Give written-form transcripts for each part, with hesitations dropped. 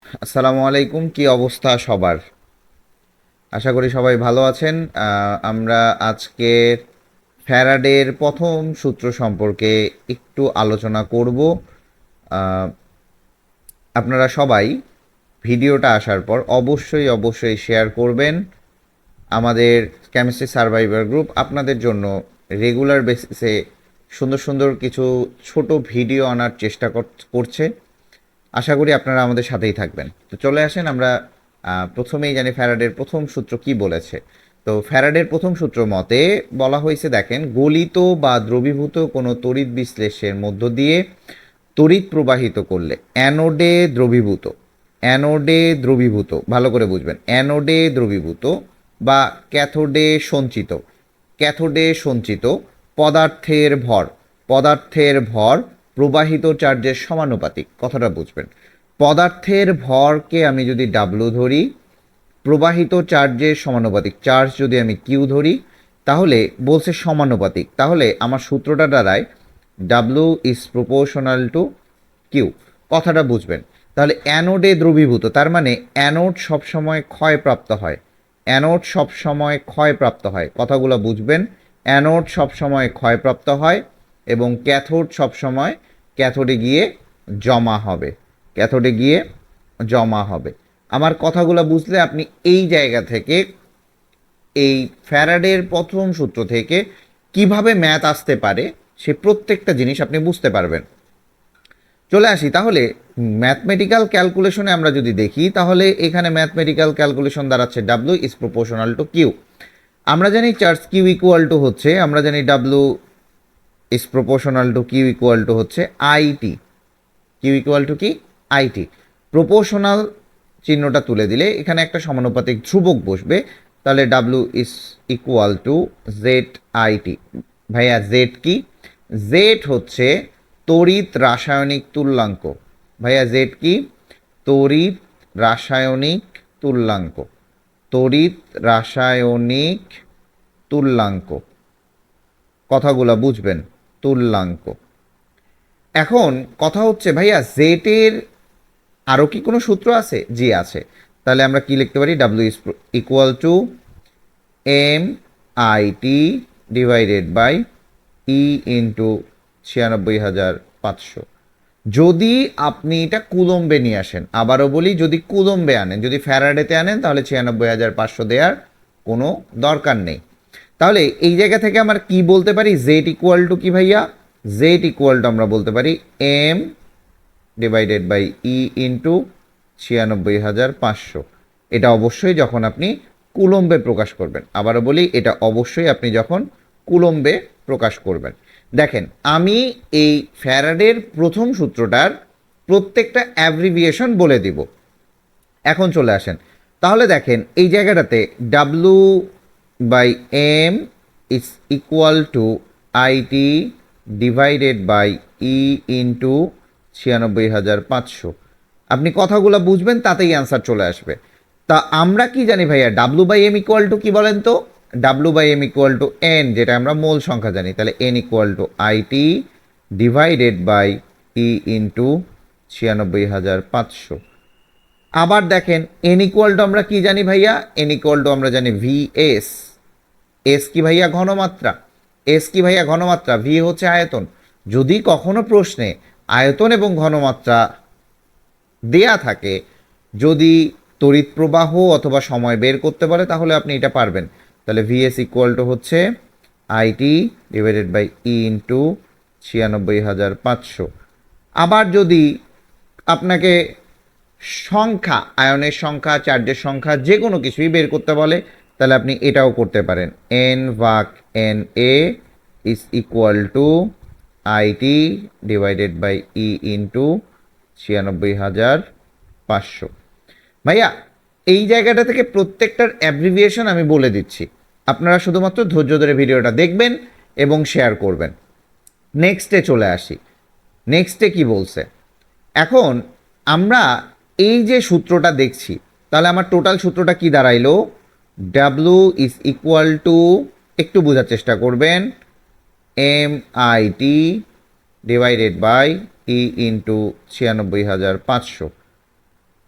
আসসালামু আলাইকুম, কি অবস্থা সবার? আশা করি সবাই ভালো আছেন। আমরা আজকে ফ্যারাডের প্রথম সূত্র সম্পর্কে একটু আলোচনা করব। আহ, আপনারা সবাই ভিডিওটা আসার পর অবশ্যই শেয়ার করবেন। আমাদের কেমিস্ট্রি সার্ভাইভার গ্রুপ আপনাদের জন্য রেগুলার বেসিসে সুন্দর সুন্দর কিছু ছোট ভিডিও আনার চেষ্টা করছে। আশা করি আপনারা আমাদের সাথেই থাকবেন। তো চলে আসেন, আমরা প্রথমেই জানি ফ্যারাডের প্রথম সূত্র কি বলেছে। তো ফ্যারাডের প্রথম সূত্র মতে বলা হয়েছে, দেখেন, গলিত বা দ্রবীভূত কোনো তড়িৎ বিশ্লেষের মধ্য দিয়ে তড়িৎ প্রবাহিত করলে অ্যানোডে দ্রবীভূত, ভালো করে বুঝবেন, অ্যানোডে দ্রবীভূত বা ক্যাথোডে সঞ্চিত পদার্থের ভর প্রবাহিত চার্জের সমানুপাতিক। কথাটা বুঝবেন, পদার্থের ভরকে আমি যদি ডাব্লু ধরি, প্রবাহিত চার্জের সমানুপাতিক, চার্জ যদি আমি কিউ ধরি, তাহলে বলছে সমানুপাতিক, তাহলে আমার সূত্রটা দাঁড়ায় W is proportional to Q. কথাটা বুঝবেন। তাহলে অ্যানোডে দ্রবীভূত, তার মানে অ্যানোড সবসময় ক্ষয়প্রাপ্ত হয়। কথাগুলো বুঝবেন, অ্যানোড সবসময় ক্ষয়প্রাপ্ত হয় এবং ক্যাথোড সবসময় ক্যাথোডে গিয়ে জমা হবে ক্যাথোডে গিয়ে জমা হবে। আমার কথাগুলো বুঝলে আপনি এই জায়গা থেকে, এই ফ্যারাডের প্রথম সূত্র থেকে কিভাবে ম্যাথ আসতে পারে সে প্রত্যেকটা জিনিস আপনি বুঝতে পারবেন। চলে আসি তাহলে ম্যাথমেটিক্যাল ক্যালকুলেশনে। আমরা যদি দেখি তাহলে এখানে ম্যাথমেটিক্যাল ক্যালকুলেশন দাঁড়াচ্ছে W is proportional to Q. আমরা জানি চার্জ কিউ ইকুয়াল টু হচ্ছে, আমরা জানি W is proportional to Q equal to হচ্ছে আইটি। কিউ ইকুয়াল টু কি? আইটি। প্রপোর্শনাল চিহ্নটা তুলে দিলে এখানে একটা সমানুপাতিক ধ্রুবক বসবে, তাহলে W is equal to Z IT. ভাইয়া জেড কি? জেড হচ্ছে তড়িৎ রাসায়নিক তুল্যাঙ্ক। ভাইয়া জেড কি? তড়িৎ রাসায়নিক তুল্যাঙ্ক। তড়িৎ রাসায়নিক তুল্যাঙ্ক। কথাগুলো বুঝবেন, তুল্যাঙ্ক। এখন কথা হচ্ছে, ভাইয়া জেটের আরও কি কোনো সূত্র আছে? জি আছে। তাহলে আমরা কি লিখতে পারি? W is equal to M I T divided by E into 96,500। যদি আপনি এটা কুলম্বে নিয়ে আসেন, আবারও বলি, যদি কুলম্বে আনেন, যদি ফ্যারাডেতে আনেন, তাহলে 96,500 দেওয়ার কোনো দরকার নেই। তাহলে এই জায়গা থেকে আমরা কি বলতে পারি? জেড ইকুয়াল টু কি ভাইয়া? জেড ইকুয়াল টু আমরা বলতে পারি M divided by E into 96,500। এটা অবশ্যই যখন আপনি কুলম্বে প্রকাশ করবেন। আবারও বলি, এটা অবশ্যই আপনি যখন কুলম্বে প্রকাশ করবেন। দেখেন, আমি এই ফ্যারাডের প্রথম সূত্রটার প্রত্যেকটা অ্যাব্রিভিয়েশন বলে দিব। এখন চলে আসেন, তাহলে দেখেন এই জায়গাটাতে W by M is equal to IT divided by E into 96,500। আপনি কথাগুলো বুঝবেন, তাতেই অ্যান্সার চলে আসবে। তা আমরা কি জানি ভাইয়া? W by M equal to কি বলেন তো? W by M equal to N, যেটা আমরা মোল সংখ্যা জানি। তাহলে N equal to IT divided by E into 96,500। আবার দেখেন, এন ইকুয়াল টু আমরা কি জানি ভাইয়া? এন ইকুয়াল টু আমরা জানি ভি এস। এস কি ভাইয়া? ঘনমাত্রা। এস কি ভাইয়া? ঘনমাত্রা। ভি হচ্ছে আয়তন। যদি কখনো প্রশ্নে আয়তন এবং ঘনমাত্রা দেয়া থাকে, যদি তড়িৎ প্রবাহ অথবা সময় বের করতে বলে, তাহলে আপনি এটা পারবেন। তাহলে ভি এস ইকুয়াল টু হচ্ছে IT divided by E into 96,500। আবার যদি আপনাকে সংখ্যা, আয়নের সংখ্যা, চার্জের সংখ্যা, যে কোনো কিছুই বের করতে বলে, তাহলে আপনি এটাও করতে পারেন। এন ভাগ N A is equal to IT divided by E into 96,500। ভাইয়া এই জায়গাটা থেকে প্রত্যেকটার অ্যাব্রিভিয়েশন আমি বলে দিচ্ছি, আপনারা শুধুমাত্র ধৈর্য ধরে ভিডিওটা দেখবেন এবং শেয়ার করবেন। নেক্সটে চলে আসি। নেক্সটে কি বলছে? এখন আমরা এই যে সূত্রটা দেখছি, তাহলে আমার টোটাল সূত্রটা কি দাঁড়াইলো? ডাব্লু ইজ ইকুয়াল টু, একটু বোঝার চেষ্টা করবেন, M I T divided by E into 96,500।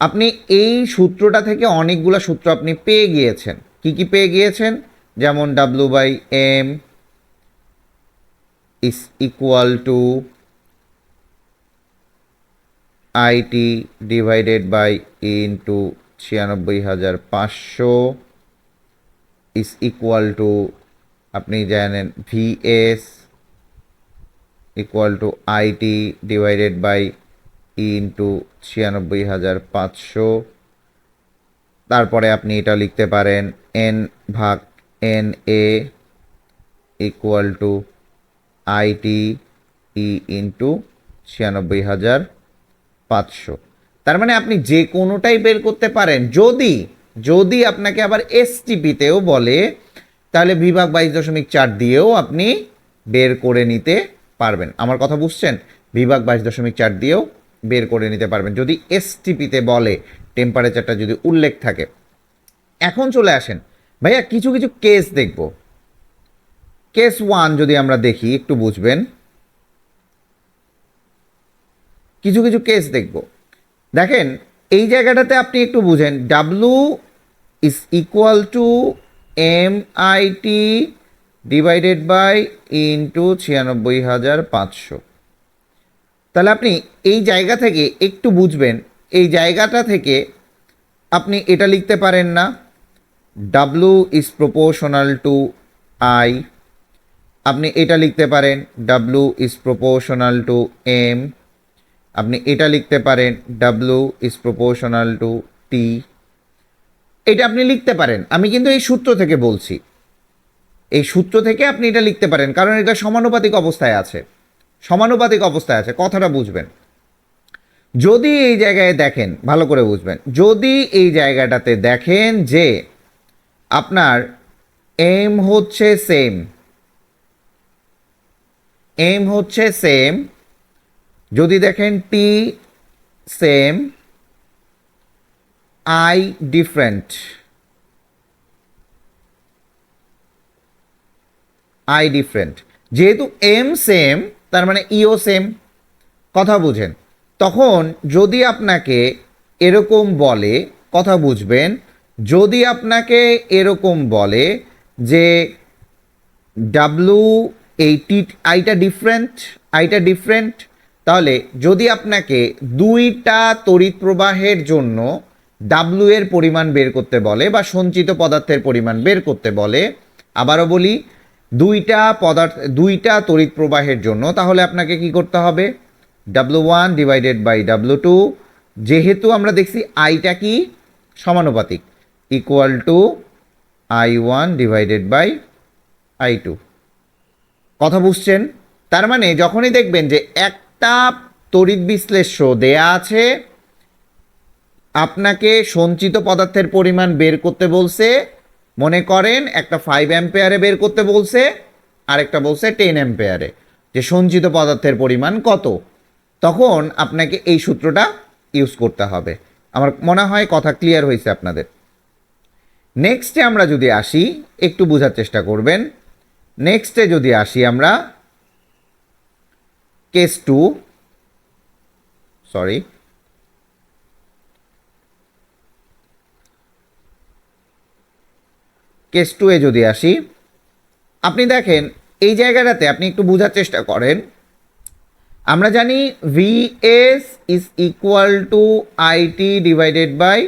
আপনি এই সূত্রটা থেকে অনেকগুলো সূত্র আপনি পেয়ে গিয়েছেন। কি কি পেয়ে গিয়েছেন? যেমন W/M is equal to IT divided by into 96,500 is equal to, আপনি জানেন, VS equal to IT divided by into 96,500। তারপরে আপনি এটা লিখতে পারেন N/NA equal to IT into 96,500। তার মানে আপনি যে কোনোটাই বের করতে পারেন। যদি যদি আপনাকে আবার STPতেও বলে, তাহলে বিভাগ 22.4 দিয়েও আপনি বের করে নিতে পারবেন। আমার কথা বুঝছেন? বিভাগ 22.4 দিয়েও বের করে নিতে পারবেন যদি STPতে বলে, টেম্পারেচারটা যদি উল্লেখ থাকে। এখন চলে আসেন ভাইয়া, কিছু কিছু কেস দেখব। কেস 1 যদি আমরা দেখি, একটু বুঝবেন, কিছু কিছু কেস দেখব। দেখেন এই জায়গাটাতে আপনি একটু বুঝেন, W is equal to MIT divided by into 96,500। তাহলে আপনি এই জায়গা থেকে একটু বুঝবেন, এই জায়গাটা থেকে আপনি এটা লিখতে পারেন না, W is proportional two I। আপনি এটা লিখতে পারেন W is proportional two M। আপনি এটা লিখতে পারেন W is proportional two T। এটা আপনি লিখতে পারেন, আমি কিন্তু এই সূত্র থেকে বলছি, এই সূত্র থেকে আপনি এটা লিখতে পারেন, কারণ এটা সমানুপাতিক অবস্থায় আছে, সমানুপাতিক অবস্থায় আছে। কথাটা বুঝবেন। যদি এই জায়গায় দেখেন, ভালো করে বুঝবেন, যদি এই জায়গাটাতে দেখেন যে আপনার M হচ্ছে সেম, M হচ্ছে সেম, যদি দেখেন T same, I different, I different, যেহেতু M সেম তার মানে ইও সেম। কথা বুঝেন? তখন যদি আপনাকে এরকম বলে, কথা বুঝবেন, যদি আপনাকে এরকম বলে যে ডাব্লু আইটা ডিফারেন্ট, আইটা ডিফারেন্ট, তাহলে যদি আপনাকে দুইটা তড়িৎ প্রবাহের জন্য ডাব্লু এর পরিমাণ বের করতে বলে বা সঞ্চিত পদার্থের পরিমাণ বের করতে বলে, আবারও বলি, দুইটা তড়িৎ প্রবাহের জন্য, তাহলে আপনাকে কি করতে হবে? W1 ডিভাইডেড বাই W2, যেহেতু আমরা দেখছি আইটা কি সমানুপাতিক, equal to I1 divided by I2। কথা বুঝছেন? তার মানে যখনই দেখবেন যে একটা তড়িৎ বিশ্লেষ্য দেয়া আছে, আপনাকে সঞ্চিত পদার্থের পরিমাণ বের করতে বলছে, মনে করেন একটা 5 অ্যাম্পিয়ারে বের করতে বলছে, আরেকটা বলছে 10 অ্যাম্পিয়ারে, যে সঞ্চিত পদার্থের পরিমাণ কত, তখন আপনাকে এই সূত্রটা ইউজ করতে হবে। আমার মনে হয় কথা ক্লিয়ার হয়েছে আপনাদের। নেক্সটে আমরা যদি আসি, একটু বোঝার চেষ্টা করবেন। নেক্সটে যদি আসি আমরা কেস 2, সরি, কেস 2 এ যদি আসি, আপনি দেখেন এই জায়গাটাতে আপনি একটু বোঝার চেষ্টা করেন। আমরা জানি VS is equal to IT divided by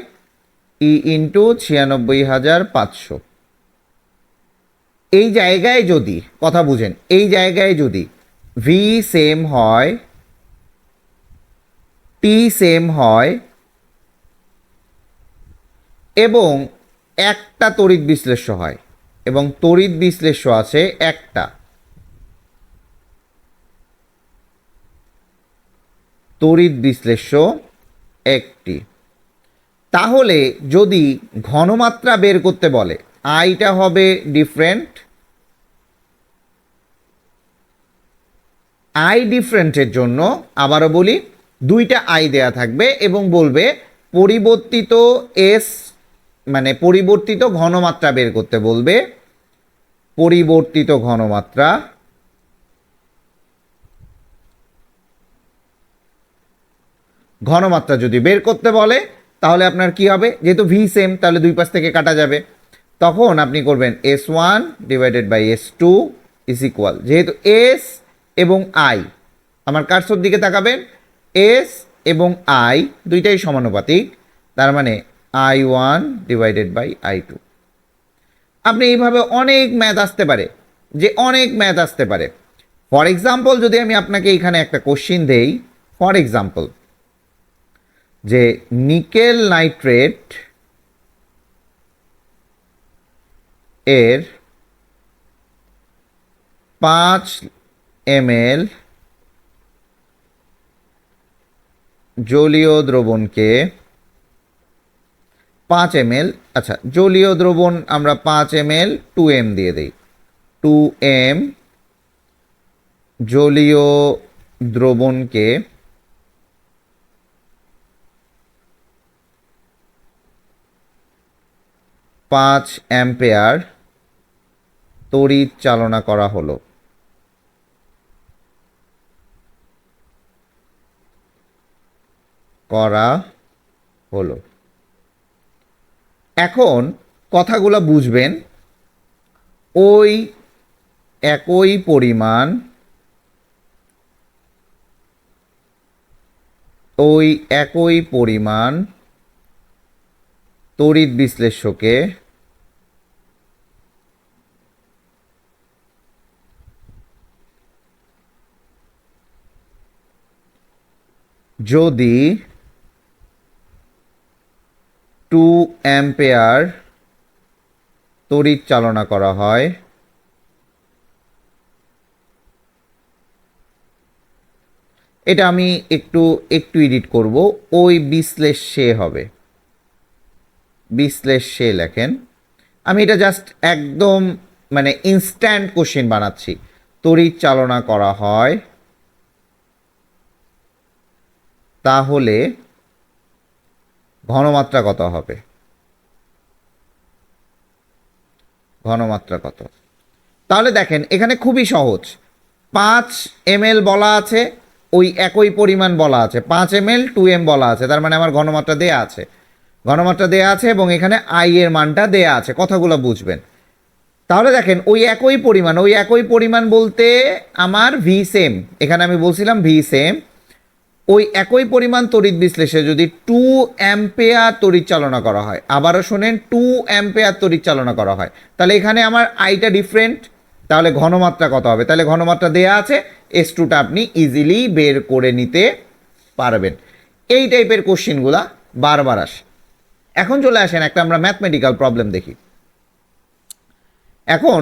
E into 96,500। এই জায়গায় যদি, কথা বুঝেন, এই জায়গায় যদি V সেম হয়, T সেম হয় এবং একটা তড়িৎ বিশ্লেষ্য হয়, এবং তড়িৎ বিশ্লেষ্য আছে একটা, তড়িৎ বিশ্লেষ্য একটি, তাহলে যদি ঘনমাত্রা বের করতে বলে, আইটা হবে ডিফারেন্ট, আই ডিফারেন্টের জন্য আবারও বলি, দুইটা আই দেয়া থাকবে এবং বলবে পরিবর্তিত এস, মানে পরিবর্তিত ঘনমাত্রা বের করতে বলবে, পরিবর্তিত ঘনমাত্রা, ঘনমাত্রা যদি বের করতে বলে, তাহলে আপনার কি হবে, যেহেতু ভি সেম তাহলে দুই পাশ থেকে কাটা যাবে, তখন আপনি করবেন S1 divided by S2 is equal, যেহেতু এস এবং আই, আমার কার্সর দিকে তাকাবেন, এস এবং আই দুইটাই সমানুপাতিক, তার মানে I1 ডিভাইডেড বাই I2। আপনি এইভাবে অনেক ম্যাথ আসতে পারে, যে অনেক ম্যাথ আসতে পারে। ফর এক্সাম্পল যদি আমি আপনাকে এখানে একটা কোশ্চিন দেই, ফর এক্সাম্পল যে নিকেল নাইট্রেট এর 5 ml জলীয় দ্রবণকে 5 ml, আচ্ছা জলীয় দ্রবণ আমরা 5 ml 2m দিয়ে দিই, 2m জলীয় দ্রবণকে 5 অ্যাম্পিয়ার তড়িৎ চালনা করা হলো। এখন কথাগুলো বুঝবেন, ওই একই পরিমাণ তড়িৎ বিশ্লেষ্যকে যদি 2 অ্যাম্পিয়ার তড়িৎ চালনা করা হয়, এটা আমি একটু এডিট করব, ওই বিশ্লেষ্যে হবে, বিশ্লেষ্যে লেখেন। আমি এটা জাস্ট একদম মানে ইনস্ট্যান্ট কোশ্চেন বানাচ্ছি, তড়িৎ চালনা করা হয় তাহলে ঘনমাত্রা কত হবে, ঘনমাত্রা কত। তাহলে দেখেন এখানে খুবই সহজ, 5 ml বলা আছে, ওই একই পরিমাণ বলা আছে, 5 ml 2m বলা আছে, তার মানে আমার ঘনমাত্রা দেয়া আছে, ঘনমাত্রা দেয়া আছে এবং এখানে আই এর মানটা দেয়া আছে, কথাগুলো বুঝবেন। তাহলে দেখেন ওই একই পরিমাণ বলতে আমার ভি সেম, এখানে আমি বলছিলাম ভি সেম, ওই একই পরিমাণ তড়িৎ বিশ্লেষে যদি 2 অ্যাম্পিয়ার তড়িৎ চালনা করা হয়, আবারও শোনেন 2 অ্যাম্পিয়ার তড়িৎ চালনা করা হয়, তাহলে এখানে আমার আইটা ডিফারেন্ট, তাহলে ঘনমাত্রা কত হবে, তাহলে ঘনমাত্রা দেয়া আছে, S2টা আপনি ইজিলি বের করে নিতে পারবেন। এই টাইপের কোশ্চেনগুলা বারবার আসে। এখন চলে আসেন একটা আমরা ম্যাথমেটিক্যাল প্রবলেম দেখি। এখন